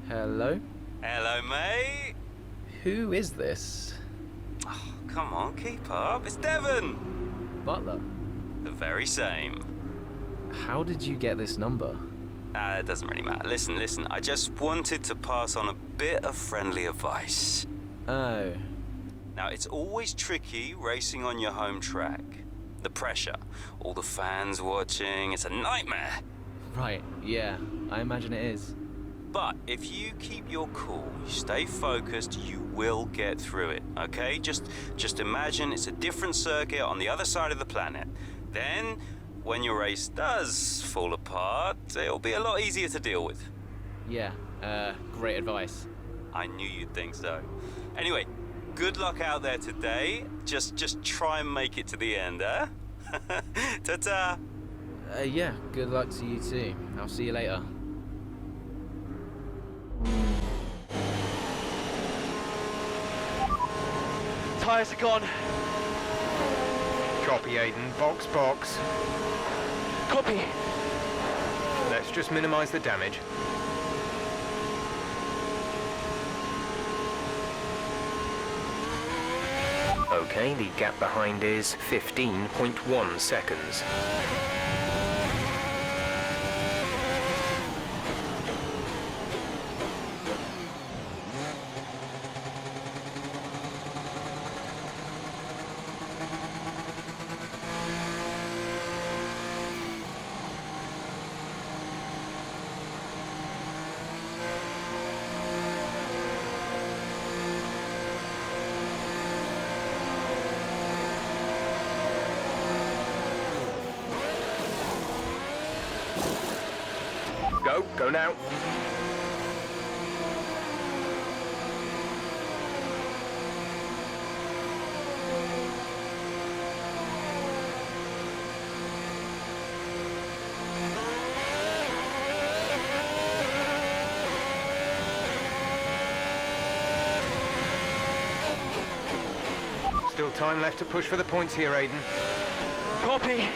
Hello? Hello, mate. Who is this? Oh, come on, keep up. It's Devon. Butler. The very same. How did you get this number? It doesn't really matter. Listen. I just wanted to pass on a bit of friendly advice. Oh. Now, it's always tricky racing on your home track. The pressure, all the fans watching, it's a nightmare. Right, yeah, I imagine it is. But if you keep your cool, you stay focused, you will get through it, okay? Just imagine it's a different circuit on the other side of the planet. Then, when your race does fall apart, it'll be a lot easier to deal with. Yeah, great advice. I knew you'd think so. Anyway, good luck out there today. Just try and make it to the end, huh? Ta-ta! Yeah, good luck to you too. I'll see you later. Tyres are gone. Copy, Aiden. Box. Copy. Let's just minimize the damage. Okay, the gap behind is 15.1 seconds. Go now. Still time left to push for the points here, Aiden. Copy.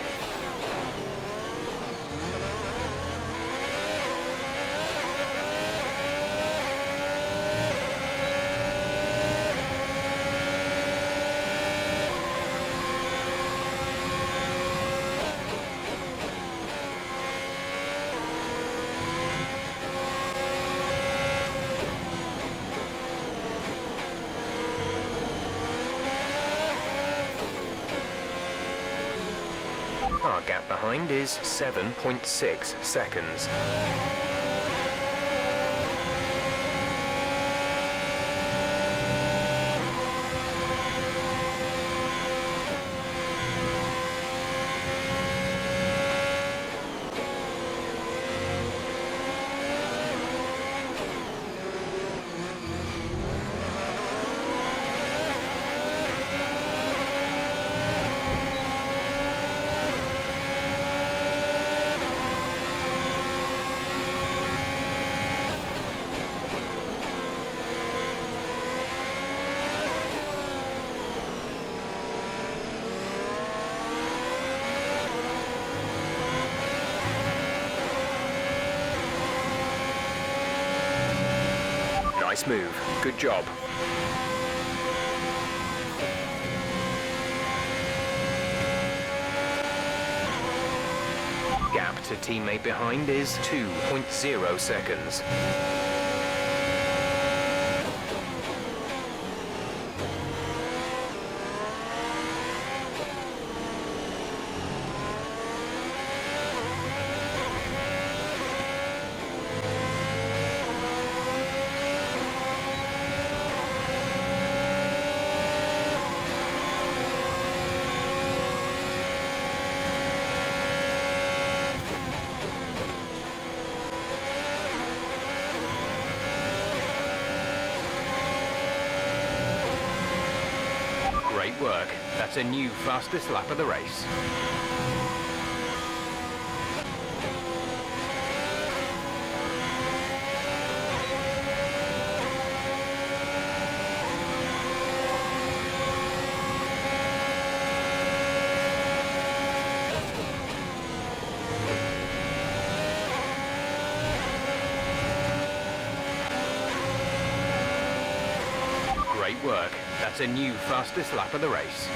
Our gap behind is 7.6 seconds. Nice move. Good job. Gap to teammate behind is 2.0 seconds. Great work. That's a new fastest lap of the race. Great work. That's a new fastest lap of the race.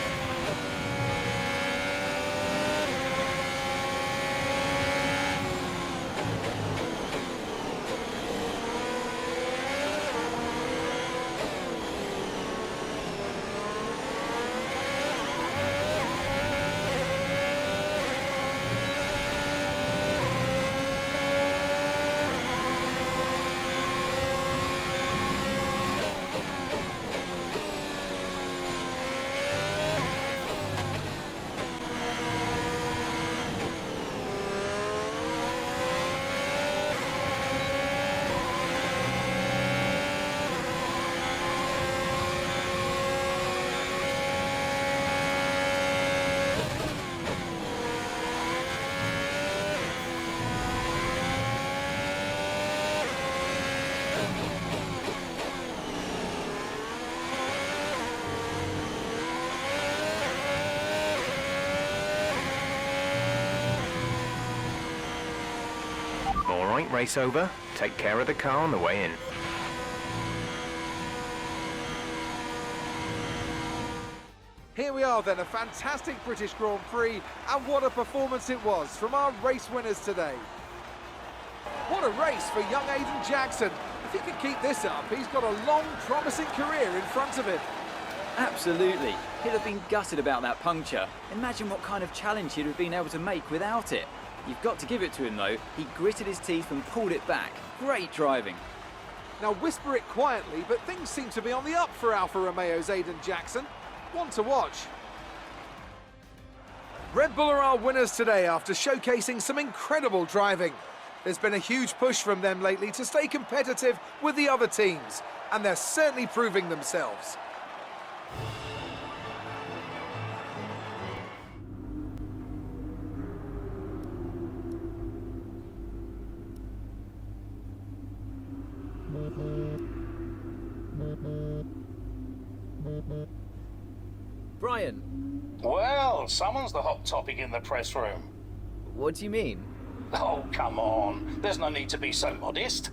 All right, race over. Take care of the car on the way in. Here we are then, a fantastic British Grand Prix, and what a performance it was from our race winners today. What a race for young Aiden Jackson. If he can keep this up, he's got a long, promising career in front of him. Absolutely. He'd have been gutted about that puncture. Imagine what kind of challenge he'd have been able to make without it. You've got to give it to him though. He gritted his teeth and pulled it back. Great driving. Now whisper it quietly, but things seem to be on the up for Alfa Romeo's Aiden Jackson. One to watch. Red Bull are our winners today after showcasing some incredible driving. There's been a huge push from them lately to stay competitive with the other teams, and they're certainly proving themselves. Brian, Well, someone's the hot topic in the press room. what do you mean? Oh, come on. There's no need to be so modest.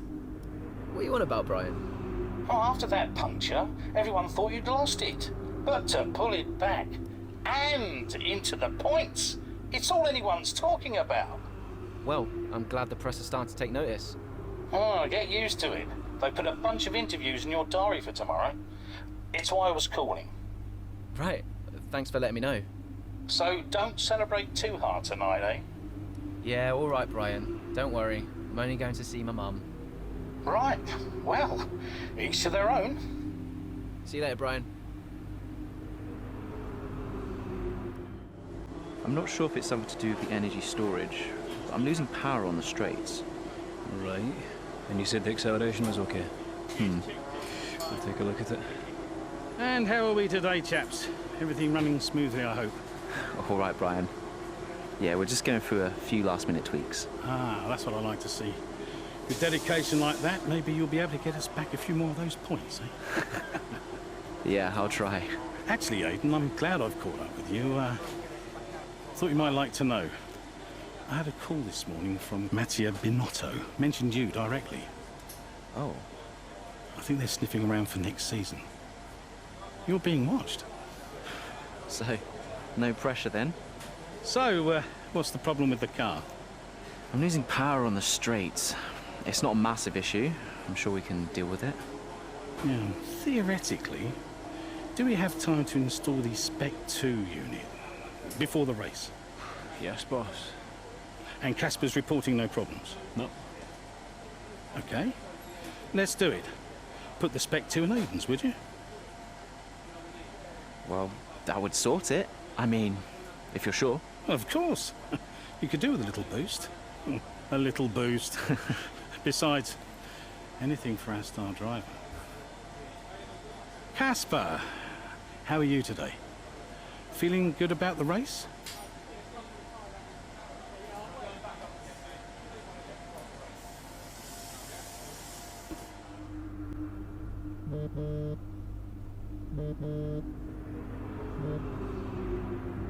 What are you on about, Brian? Oh, after that puncture, everyone thought you'd lost it. But to pull it back and into the points, it's all anyone's talking about. Well, I'm glad the press are starting to take notice. Oh, get used to it. They put a bunch of interviews in your diary for tomorrow. It's why I was calling. Right, thanks for letting me know. So don't celebrate too hard tonight, eh? Yeah, all right, Brian. Don't worry. I'm only going to see my mum. Right. Well, each to their own. See you later, Brian. I'm not sure if it's something to do with the energy storage. I'm losing power on the straights. Right. And you said the acceleration was okay? I'll take a look at it. And how are we today, chaps? Everything running smoothly, I hope. All right, Brian. Yeah, we're just going through a few last-minute tweaks. Ah, that's what I like to see. With dedication like that, maybe you'll be able to get us back a few more of those points, eh? Yeah, I'll try. Actually, Aiden, I'm glad I've caught up with you. Thought you might like to know. I had a call this morning from Mattia Binotto. Mentioned you directly. Oh. I think they're sniffing around for next season. You're being watched. So, no pressure then? So, what's the problem with the car? I'm losing power on the straights. It's not a massive issue. I'm sure we can deal with it. Yeah, theoretically, do we have time to install the Spec 2 unit before the race? Yes, boss. And Casper's reporting no problems? No. Okay. Let's do it. Put the Spec 2 in Aiden's, would you? Well, that would sort it. I mean, if you're sure. Of course. You could do with a little boost. A little boost. Besides, anything for our star driver. Casper, how are you today? Feeling good about the race?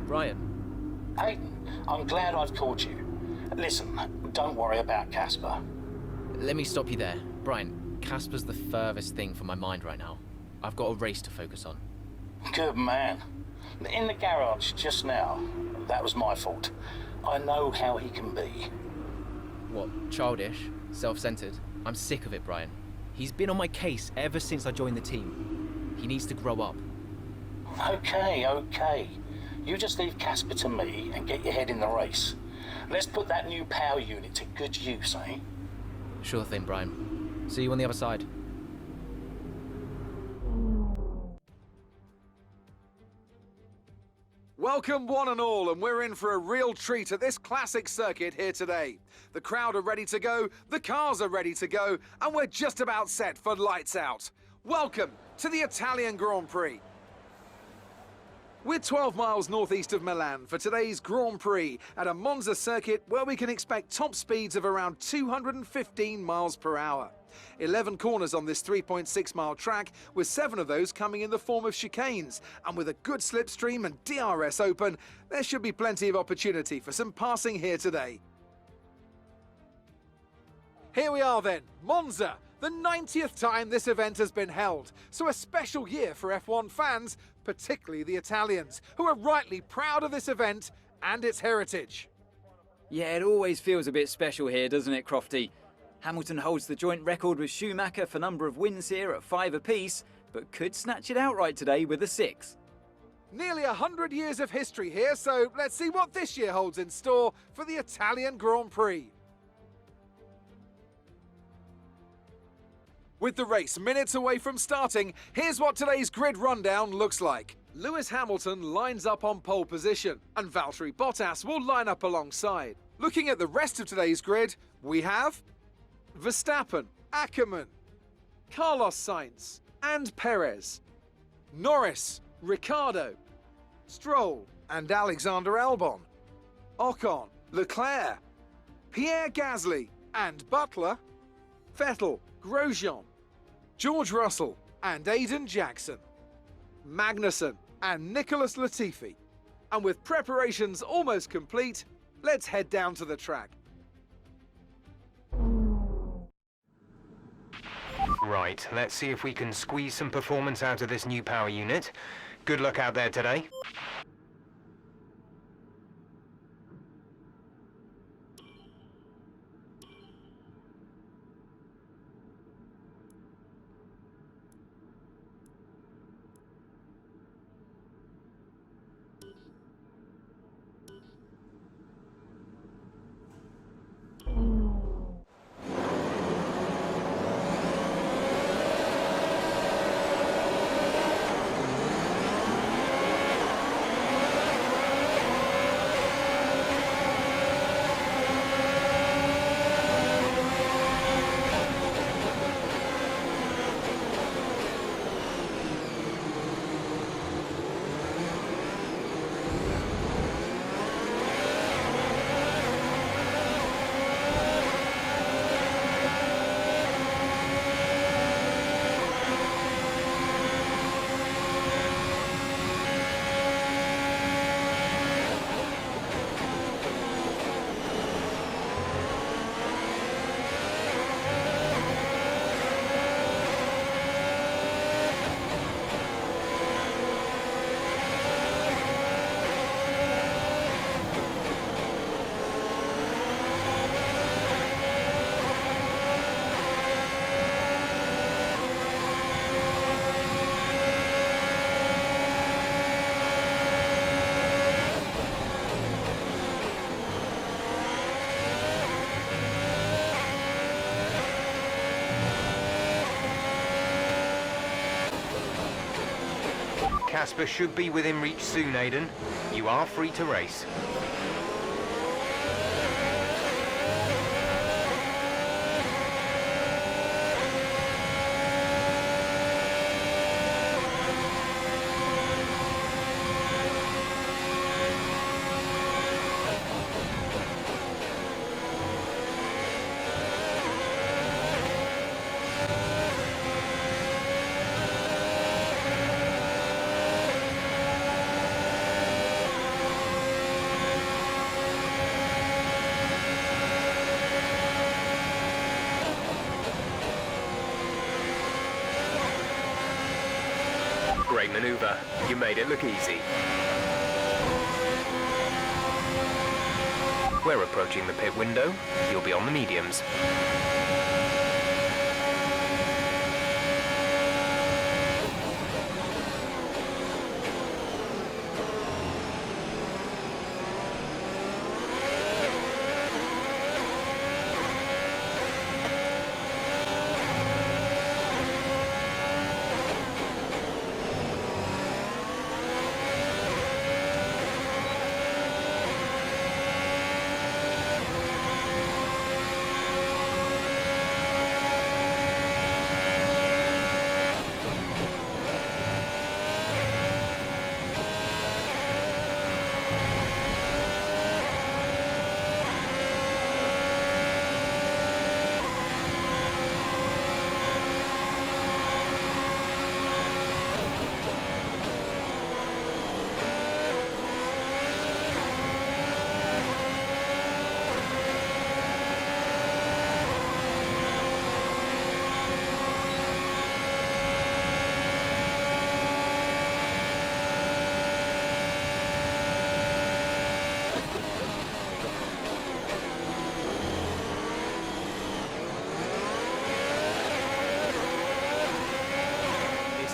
Brian. Aiden, I'm glad I've caught you. Listen, don't worry about Casper. Let me stop you there. Brian, Casper's the furthest thing from my mind right now. I've got a race to focus on. Good man. In the garage just now, that was my fault. I know how he can be. What, childish? Self-centered? I'm sick of it, Brian. He's been on my case ever since I joined the team. He needs to grow up. Okay. You just leave Casper to me and get your head in the race. Let's put that new power unit to good use, eh? Sure thing, Brian. See you on the other side. Welcome one and all, and we're in for a real treat at this classic circuit here today. The crowd are ready to go, the cars are ready to go, and we're just about set for lights out. Welcome to the Italian Grand Prix. We're 12 miles northeast of Milan for today's Grand Prix at a Monza circuit where we can expect top speeds of around 215 miles per hour. 11 corners on this 3.6-mile track, with 7 of those coming in the form of chicanes. And with a good slipstream and DRS open, there should be plenty of opportunity for some passing here today. Here we are then, Monza, the 90th time this event has been held. So a special year for F1 fans, particularly the Italians, who are rightly proud of this event and its heritage. Yeah, it always feels a bit special here, doesn't it, Crofty? Hamilton holds the joint record with Schumacher for number of wins here at 5 apiece, but could snatch it outright today with a 6. Nearly 100 years of history here, so let's see what this year holds in store for the Italian Grand Prix. With the race minutes away from starting, here's what today's grid rundown looks like. Lewis Hamilton lines up on pole position, and Valtteri Bottas will line up alongside. Looking at the rest of today's grid, we have Verstappen, Ackermann, Carlos Sainz, and Perez, Norris, Ricciardo, Stroll, and Alexander Albon, Ocon, Leclerc, Pierre Gasly, and Butler, Vettel, Grosjean, George Russell, and Aiden Jackson, Magnussen, and Nicholas Latifi. And with preparations almost complete, let's head down to the track. Right, let's see if we can squeeze some performance out of this new power unit. Good luck out there today. Casper should be within reach soon, Aiden. You are free to race. Great maneuver. You made it look easy. We're approaching the pit window. You'll be on the mediums.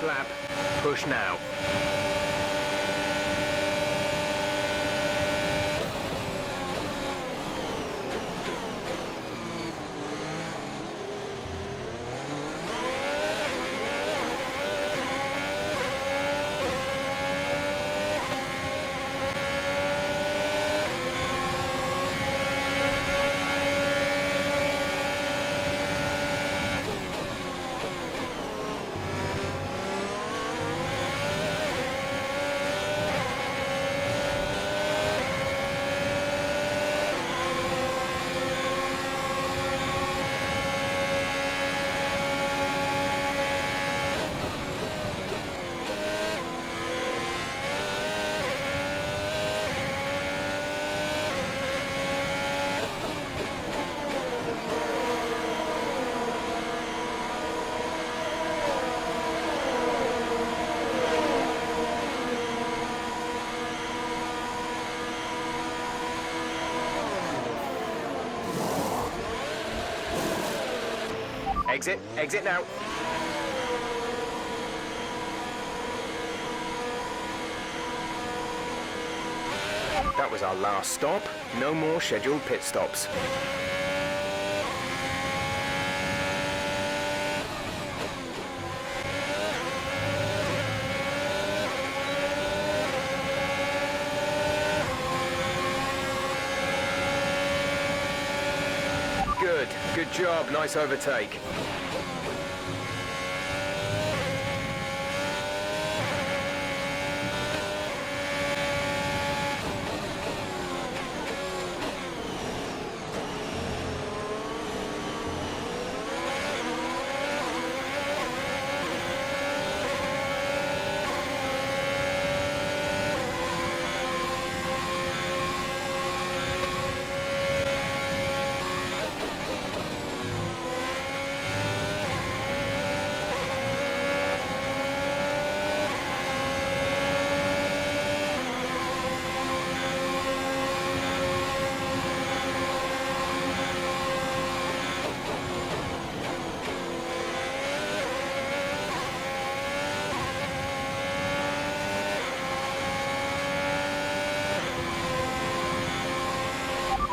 Lap. Push now. Exit. Exit now. That was our last stop. No more scheduled pit stops. Good. Good job. Nice overtake.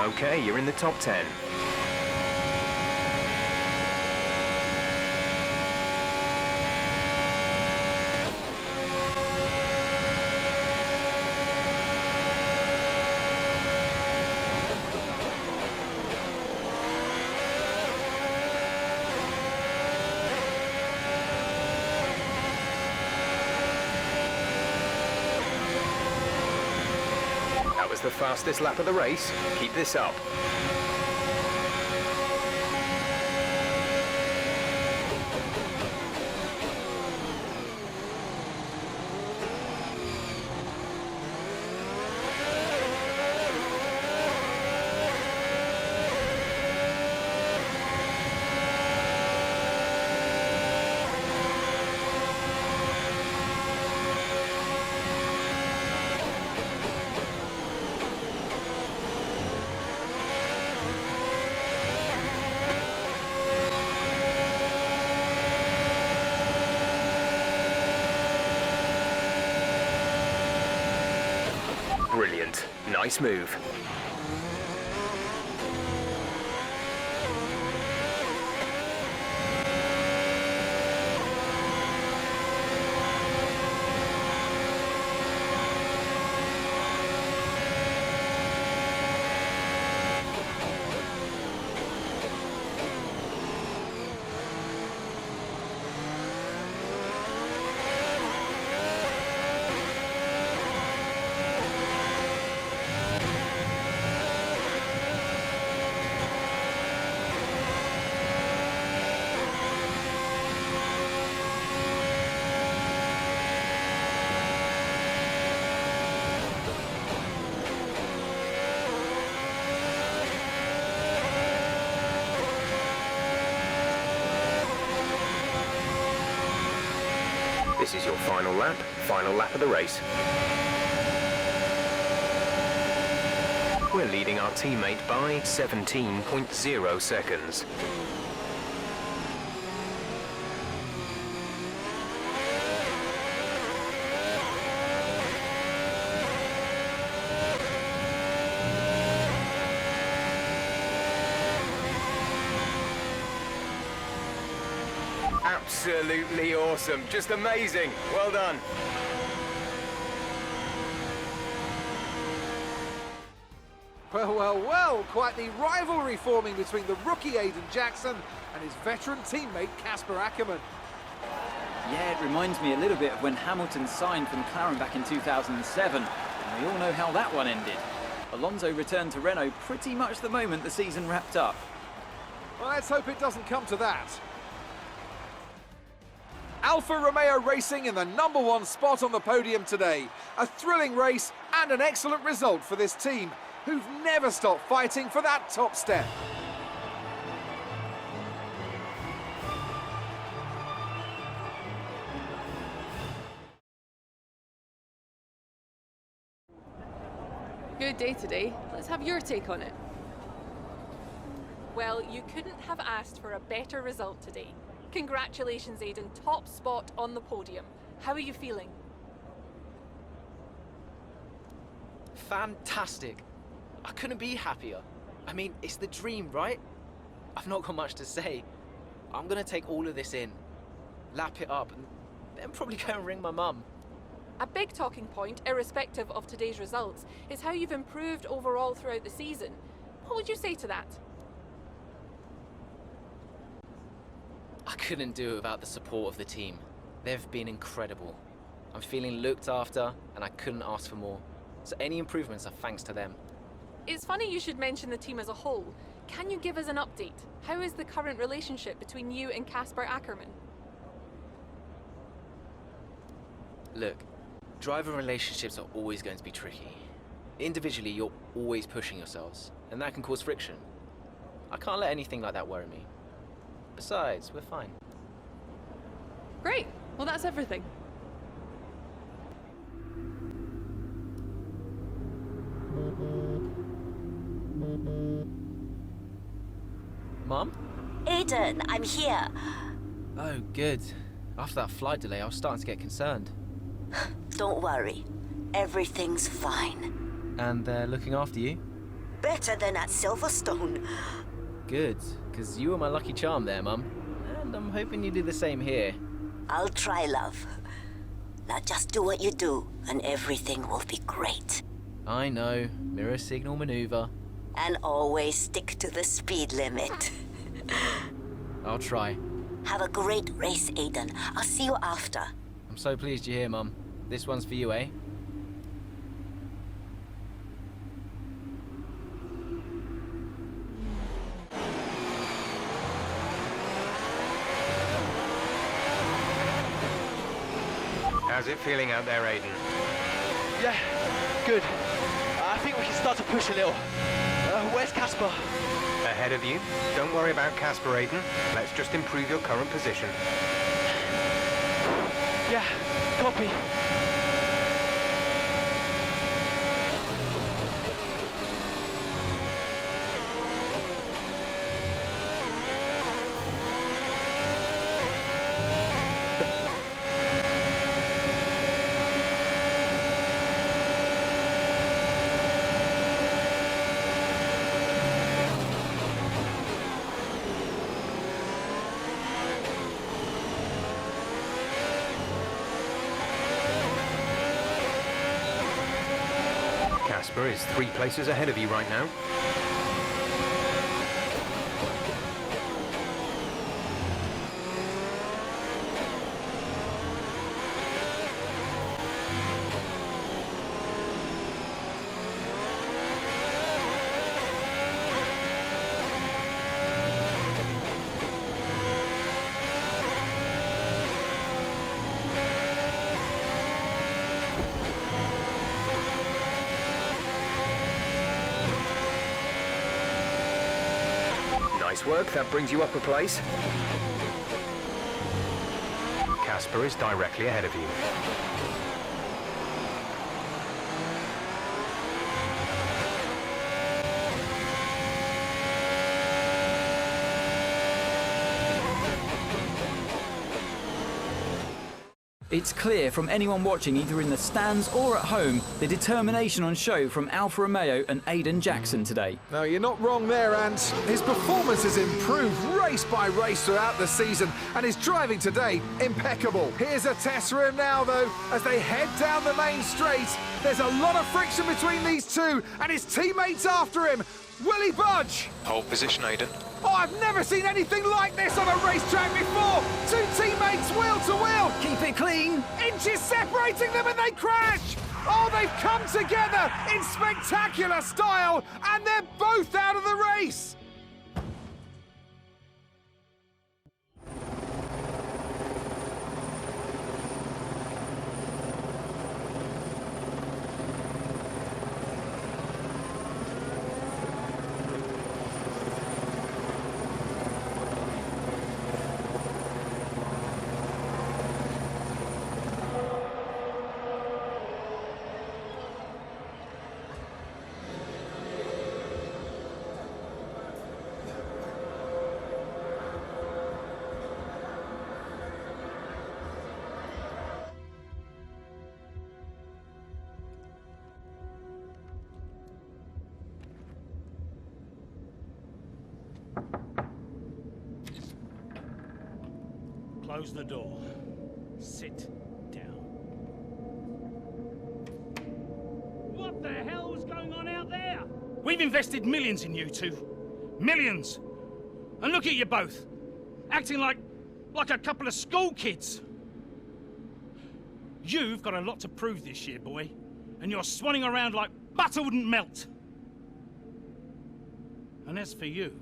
Okay, you're in the top 10. That was the fastest lap of the race. Keep this up. Brilliant. Nice move. This is your final lap of the race. We're leading our teammate by 17.0 seconds. Absolutely awesome. Just amazing. Well done. Well, well, well, quite the rivalry forming between the rookie Aiden Jackson and his veteran teammate Casper Ackermann. Yeah, it reminds me a little bit of when Hamilton signed for McLaren back in 2007, and we all know how that one ended. Alonso returned to Renault pretty much the moment the season wrapped up. Well, let's hope it doesn't come to that. Alfa Romeo Racing in the #1 spot on the podium today. A thrilling race and an excellent result for this team, who've never stopped fighting for that top step. Good day today. Let's have your take on it. Well, you couldn't have asked for a better result today. Congratulations, Aiden. Top spot on the podium. How are you feeling? Fantastic. I couldn't be happier. I mean, it's the dream, right? I've not got much to say. I'm gonna take all of this in, lap it up, and then probably go and ring my mum. A big talking point, irrespective of today's results, is how you've improved overall throughout the season. What would you say to that? I couldn't do it without the support of the team. They've been incredible. I'm feeling looked after, and I couldn't ask for more. So any improvements are thanks to them. It's funny you should mention the team as a whole. Can you give us an update? How is the current relationship between you and Casper Ackermann? Look, driver relationships are always going to be tricky. Individually, you're always pushing yourselves, and that can cause friction. I can't let anything like that worry me. Besides, we're fine. Great. Well, that's everything. Mum? Aiden, I'm here. Oh, good. After that flight delay, I was starting to get concerned. Don't worry. Everything's fine. And they're looking after you? Better than at Silverstone. Good, because you were my lucky charm there, Mum. And I'm hoping you do the same here. I'll try, love. Now just do what you do, and everything will be great. I know. Mirror signal maneuver. And always stick to the speed limit. I'll try. Have a great race, Aiden. I'll see you after. I'm so pleased you're here, Mum. This one's for you, eh? How's it feeling out there, Aiden? Yeah, good. I think we can start to push a little. Where's Casper? Ahead of you. Don't worry about Casper, Aiden. Let's just improve your current position. Yeah, copy. Casper is 3 places ahead of you right now. Nice work, that brings you up a place. Casper is directly ahead of you. It's clear from anyone watching either in the stands or at home the determination on show from Alfa Romeo and Aiden Jackson today. No, you're not wrong there, and his performance has improved race by race throughout the season, and his driving today, impeccable. Here's a test for him now, though, as they head down the main straight. There's a lot of friction between these two, and his teammates after him. Will he budge? Hold position, Aiden. Oh, I've never seen anything like this on a racetrack before! 2 teammates wheel to wheel! Keep it clean! Inches separating them and they crash! Oh, they've come together in spectacular style, and they're both out of the race! Close the door. Sit down. What the hell is going on out there? We've invested millions in you two. Millions. And look at you both. Acting like a couple of school kids. You've got a lot to prove this year, boy. And you're swanning around like butter wouldn't melt. And as for you,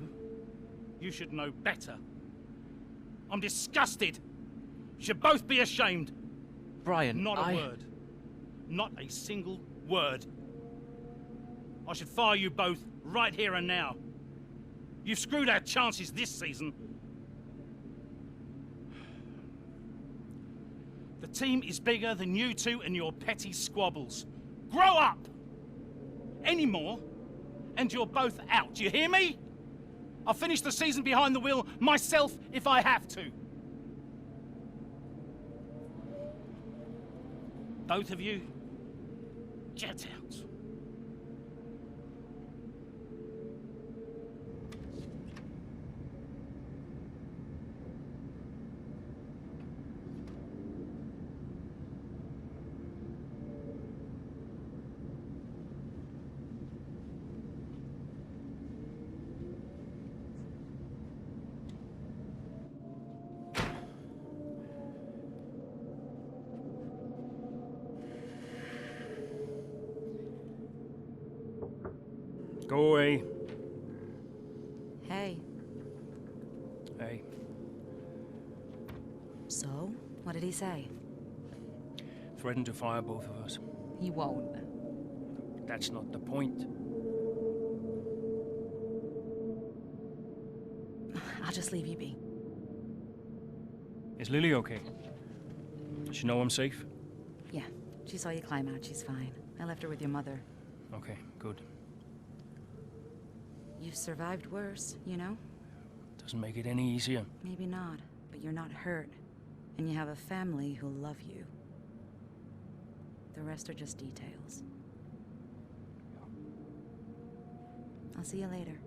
you should know better. I'm disgusted. You should both be ashamed. Brian, Not a word. Not a single word. I should fire you both right here and now. You've screwed our chances this season. The team is bigger than you two and your petty squabbles. Grow up! Any more, and you're both out. You hear me? I'll finish the season behind the wheel myself if I have to. Both of you, get out. Go away. Hey. Hey. So, what did he say? Threatened to fire both of us. He won't. That's not the point. I'll just leave you be. Is Lily okay? Does she know I'm safe? Yeah, she saw you climb out. She's fine. I left her with your mother. Okay, good. You've survived worse, you know? Doesn't make it any easier. Maybe not, but you're not hurt. And you have a family who love you. The rest are just details. I'll see you later.